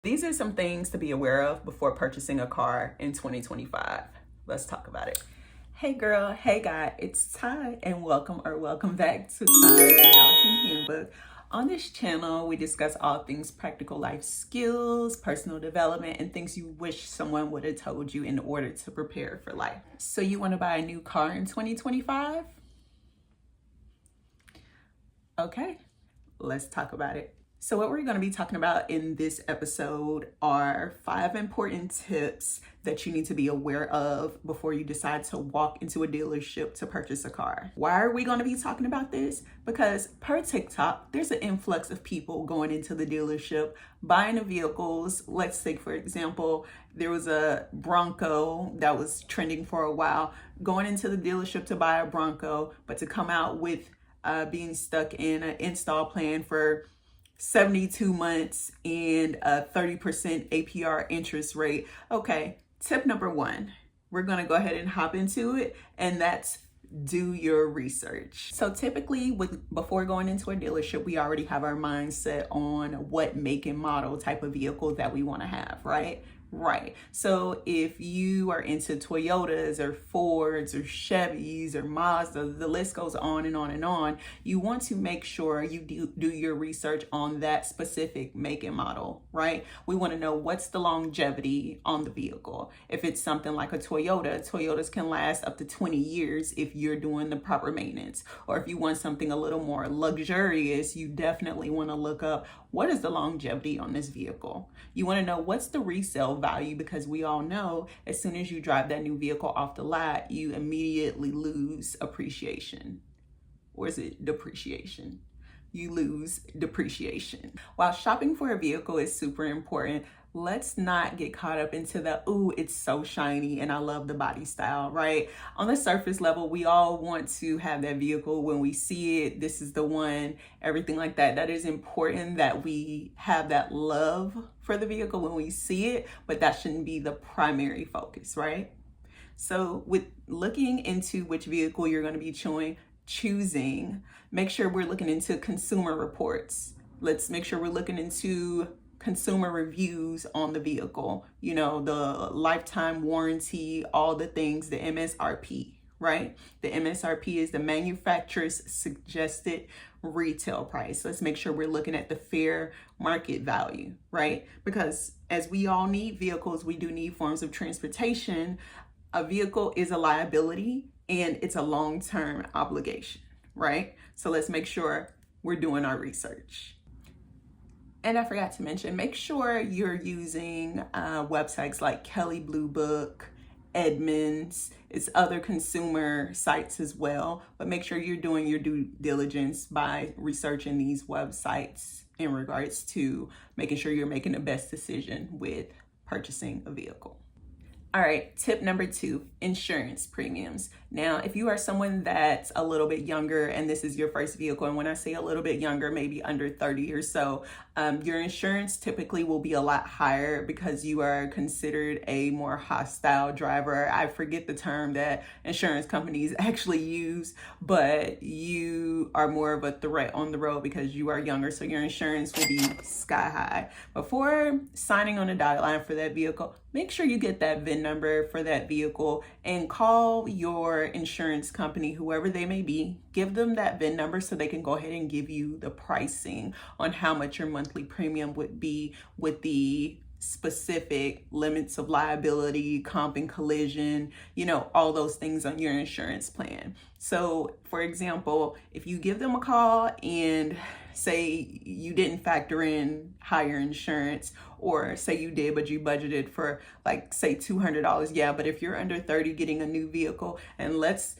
These are some things to be aware of before purchasing a car in 2025. Let's talk about it. Hey girl, hey guy, it's Ty and welcome back to Ty's Adulting Handbook. On this channel, we discuss all things practical life skills, personal development, and things you wish someone would have told you in order to prepare for life. So you want to buy a new car in 2025? Okay, let's talk about it. So what we're going to be talking about in this episode are 5 important tips that you need to be aware of before you decide to walk into a dealership to purchase a car. Why are we going to be talking about this? Because per TikTok, there's an influx of people going into the dealership, buying the vehicles. Let's say, for example, there was a Bronco that was trending for a while, going into the dealership to buy a Bronco, but to come out with being stuck in an install plan for 72 months and a 30% APR interest rate. Okay, tip number 1, we're going to go ahead and hop into it, and that's do your research. So typically before going into a dealership, we already have our mindset on what make and model type of vehicle that we want to have, right? Right. So if you are into Toyotas or Fords or Chevys or Mazda, the list goes on and on and on. You want to make sure you do your research on that specific make and model, right? We want to know what's the longevity on the vehicle. If it's something like a Toyota, Toyotas can last up to 20 years if you're doing the proper maintenance. Or if you want something a little more luxurious, you definitely want to look up what is the longevity on this vehicle. You want to know what's the resale value, because we all know as soon as you drive that new vehicle off the lot, you immediately lose appreciation. Or is it depreciation? You lose depreciation. While shopping for a vehicle is super important, let's not get caught up into the, ooh, it's so shiny and I love the body style, right? On the surface level, we all want to have that vehicle when we see it. This is the one, everything like that. That is important that we have that love for the vehicle when we see it, but that shouldn't be the primary focus, right? So with looking into which vehicle you're going to be choosing, make sure we're looking into consumer reports. Let's make sure we're looking into consumer reviews on the vehicle, you know, the lifetime warranty, all the things, the MSRP, right? The MSRP is the manufacturer's suggested retail price. Let's make sure we're looking at the fair market value, right? Because as we all need vehicles, we do need forms of transportation. A vehicle is a liability and it's a long-term obligation, right? So let's make sure we're doing our research. And I forgot to mention, make sure you're using websites like Kelley Blue Book, Edmunds. It's other consumer sites as well, but make sure you're doing your due diligence by researching these websites in regards to making sure you're making the best decision with purchasing a vehicle. All right, tip number 2, insurance premiums. Now, if you are someone that's a little bit younger and this is your first vehicle, and when I say a little bit younger, maybe under 30 or so, your insurance typically will be a lot higher because you are considered a more hostile driver. I forget the term that insurance companies actually use, but you are more of a threat on the road because you are younger, so your insurance will be sky high. Before signing on a dotted line for that vehicle, make sure you get that VIN number for that vehicle and call your insurance company, whoever they may be. Give them that VIN number so they can go ahead and give you the pricing on how much your monthly premium would be with the specific limits of liability, comp and collision, you know, all those things on your insurance plan. So for example, if you give them a call and say you didn't factor in higher insurance, or say you did but you budgeted for like say $200, yeah, but if you're under 30 getting a new vehicle, and let's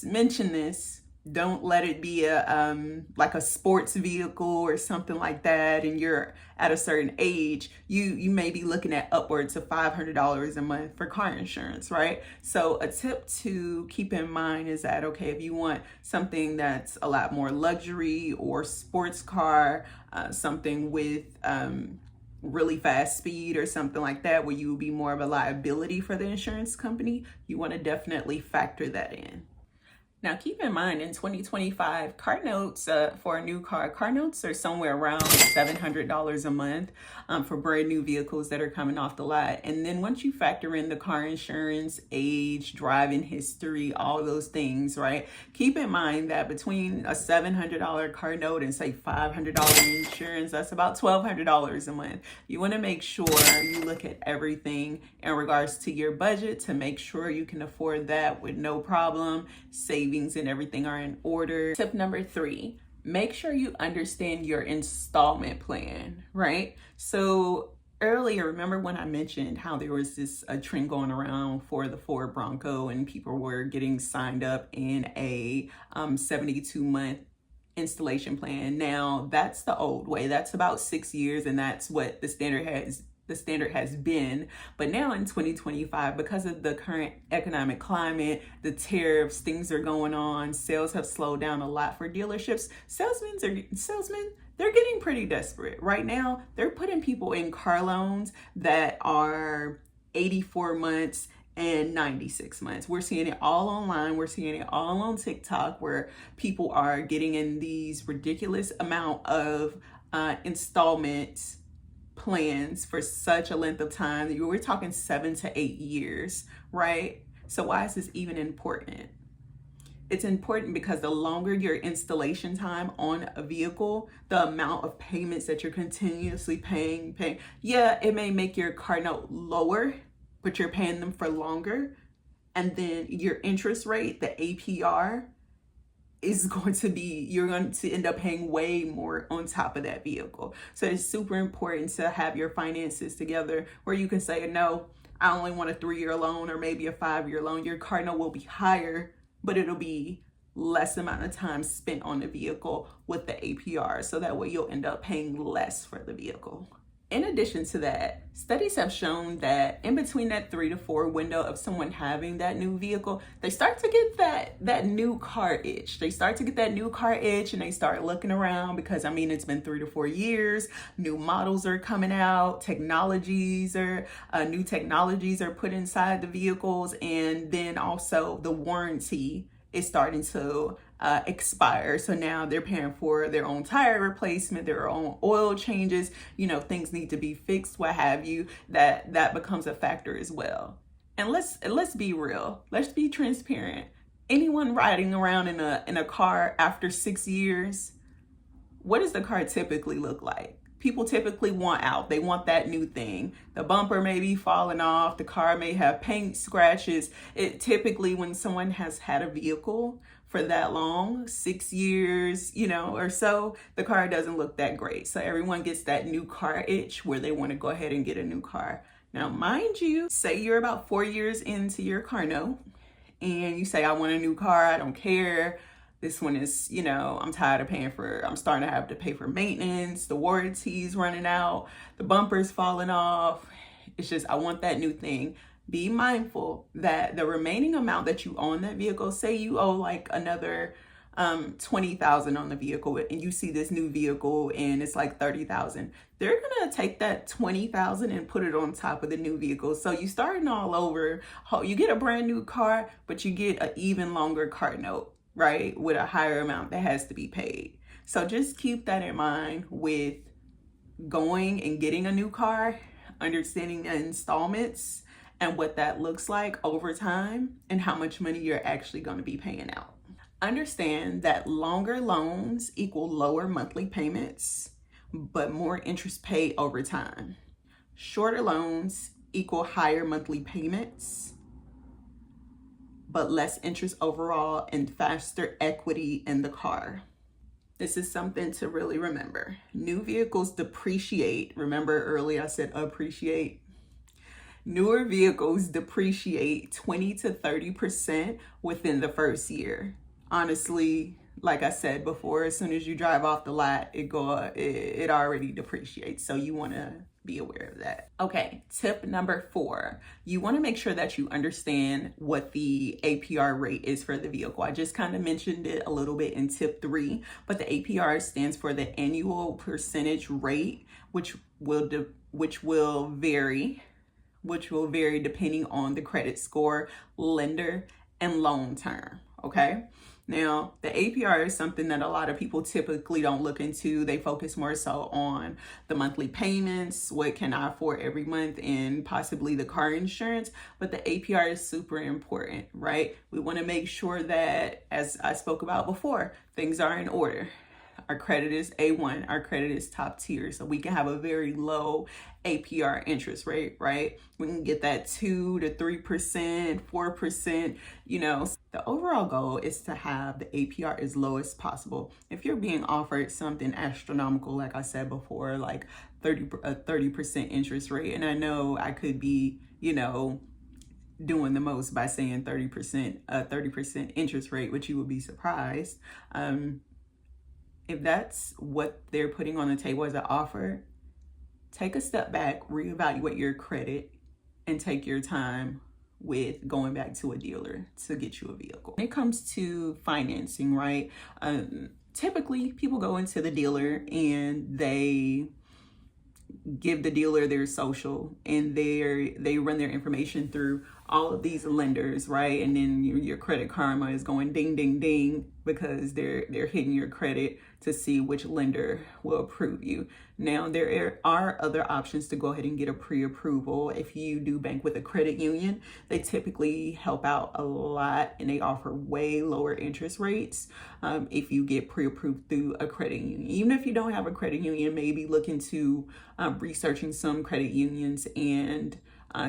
mention this, don't let it be a like a sports vehicle or something like that, and you're at a certain age, you may be looking at upwards of $500 a month for car insurance, right? So a tip to keep in mind is that, okay, if you want something that's a lot more luxury or sports car, something with really fast speed or something like that, where you will be more of a liability for the insurance company, you want to definitely factor that in. Now, keep in mind in 2025, car notes for a new car notes are somewhere around $700 a month for brand new vehicles that are coming off the lot. And then once you factor in the car insurance, age, driving history, all those things, right? Keep in mind that between a $700 car note and say $500 insurance, that's about $1,200 a month. You want to make sure you look at everything in regards to your budget to make sure you can afford that with no problem. Savings and everything are in order. Tip number 3, make sure you understand your installment plan, right? So earlier, remember when I mentioned how there was a trend going around for the Ford Bronco and people were getting signed up in a 72-month installation plan. Now that's the old way. That's about 6 years, and that's what the standard has been. But now in 2025, because of the current economic climate, the tariffs, things are going on, sales have slowed down a lot for dealerships. Salesmen, they're getting pretty desperate right now. They're putting people in car loans that are 84 months and 96 months. We're seeing it all online. We're seeing it all on TikTok, where people are getting in these ridiculous amount of installments plans for such a length of time. We're talking 7 to 8 years, right? So why is this even important? It's important because the longer your installation time on a vehicle, the amount of payments that you're continuously paying. Yeah, it may make your car note lower, but you're paying them for longer. And then your interest rate, the APR, is going to be, you're going to end up paying way more on top of that vehicle. So it's super important to have your finances together where you can say, no, I only want a 3-year loan or maybe a 5-year loan. Your car note will be higher, but it'll be less amount of time spent on the vehicle with the APR. So that way you'll end up paying less for the vehicle. In addition to that, studies have shown that in between that 3 to 4 window of someone having that new vehicle, they start to get that new car itch. They start to get that new car itch and they start looking around because, it's been 3 to 4 years. New models are coming out. New technologies are put inside the vehicles. And then also the warranty is starting to expire. So now they're paying for their own tire replacement, their own oil changes, things need to be fixed, what have you, that becomes a factor as well. And let's be real. Let's be transparent. Anyone riding around in a car after 6 years, what does the car typically look like? People typically want out. They want that new thing. The bumper may be falling off. The car may have paint scratches. It typically, when someone has had a vehicle for that long, 6 years, or so, the car doesn't look that great. So everyone gets that new car itch where they want to go ahead and get a new car. Now, mind you, say you're about 4 years into your car note and you say, I want a new car. I don't care. This one is, I'm tired of I'm starting to have to pay for maintenance. The warranty's running out. The bumper's falling off. It's just, I want that new thing. Be mindful that the remaining amount that you own that vehicle, say you owe like another $20,000 on the vehicle and you see this new vehicle and it's like $30,000. They're going to take that $20,000 and put it on top of the new vehicle. So you starting all over. You get a brand new car, but you get an even longer car note, right? With a higher amount that has to be paid. So just keep that in mind with going and getting a new car, understanding the installments and what that looks like over time and how much money you're actually going to be paying out. Understand that longer loans equal lower monthly payments, but more interest paid over time. Shorter loans equal higher monthly payments, but less interest overall and faster equity in the car. This is something to really remember. New vehicles depreciate. Remember earlier I said appreciate. Newer vehicles depreciate 20 to 30% within the first year. Honestly, like I said before, as soon as you drive off the lot, it already depreciates. So you want to be aware of that. Okay, tip number 4. You want to make sure that you understand what the APR rate is for the vehicle. I just kind of mentioned it a little bit in tip 3, but the APR stands for the annual percentage rate, which will vary depending on the credit score, lender, and loan term. Okay. Now, the APR is something that a lot of people typically don't look into. They focus more so on the monthly payments, what can I afford every month, and possibly the car insurance. But the APR is super important, right? We want to make sure that, as I spoke about before, things are in order. Our credit is A1, our credit is top tier, so we can have a very low APR interest rate, right? We can get that 2 to 3%, 4%, The overall goal is to have the APR as low as possible. If you're being offered something astronomical, like I said before, like a 30% interest rate, and I know I could be, doing the most by saying 30% interest rate, which you would be surprised. If that's what they're putting on the table as an offer, take a step back, reevaluate your credit, and take your time with going back to a dealer to get you a vehicle. When it comes to financing, right? Typically, people go into the dealer and they give the dealer their social, and they run their information through all of these lenders, right? And then your credit karma is going ding ding ding because they're hitting your credit to see which lender will approve you. Now, there are other options to go ahead and get a pre-approval. If you do bank with a credit union, they typically help out a lot and they offer way lower interest rates if you get pre-approved through a credit union. Even if you don't have a credit union, maybe look into researching some credit unions and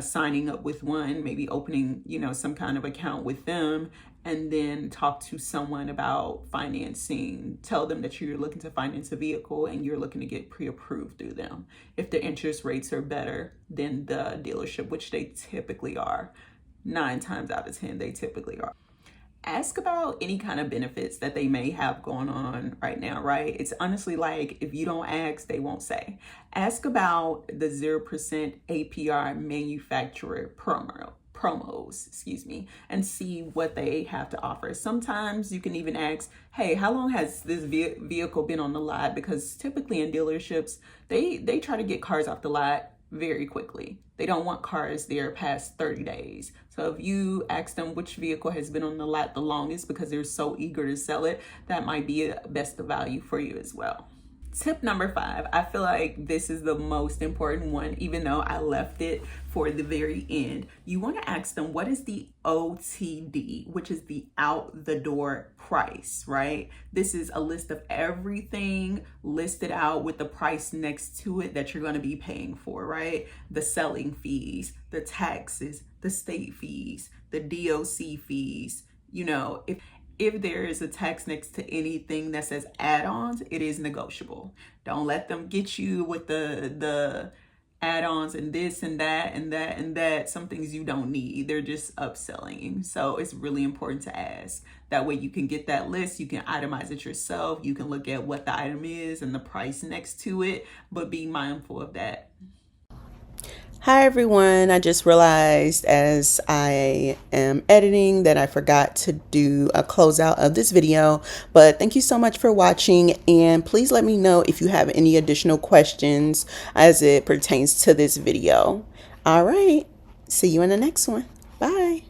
signing up with one, maybe opening, some kind of account with them, and then talk to someone about financing. Tell them that you're looking to finance a vehicle and you're looking to get pre-approved through them. If the interest rates are better than the dealership, which they typically are, 9 times out of 10, they typically are. Ask about any kind of benefits that they may have going on right now, right? It's honestly like, if you don't ask, they won't say. Ask about the 0% APR manufacturer promos, and see what they have to offer. Sometimes you can even ask, hey, how long has this vehicle been on the lot? Because typically in dealerships, they try to get cars off the lot very quickly. They don't want cars there past 30 days. So if you ask them which vehicle has been on the lot the longest because they're so eager to sell it, that might be a best of value for you as well. Tip number 5, I feel like this is the most important one, even though I left it for the very end. You want to ask them, what is the OTD, which is the out the door price, right? This is a list of everything listed out with the price next to it that you're going to be paying for, right? The selling fees, the taxes, the state fees, the DOC fees, if there is a tax next to anything that says add-ons, it is negotiable. Don't let them get you with the add-ons and this and that and that and that. Some things you don't need. They're just upselling. So it's really important to ask. That way you can get that list. You can itemize it yourself. You can look at what the item is and the price next to it, but be mindful of that. Hi everyone, I just realized as I am editing that I forgot to do a closeout of this video, but thank you so much for watching, and please let me know if you have any additional questions as it pertains to this video. All right, see you in the next one. Bye.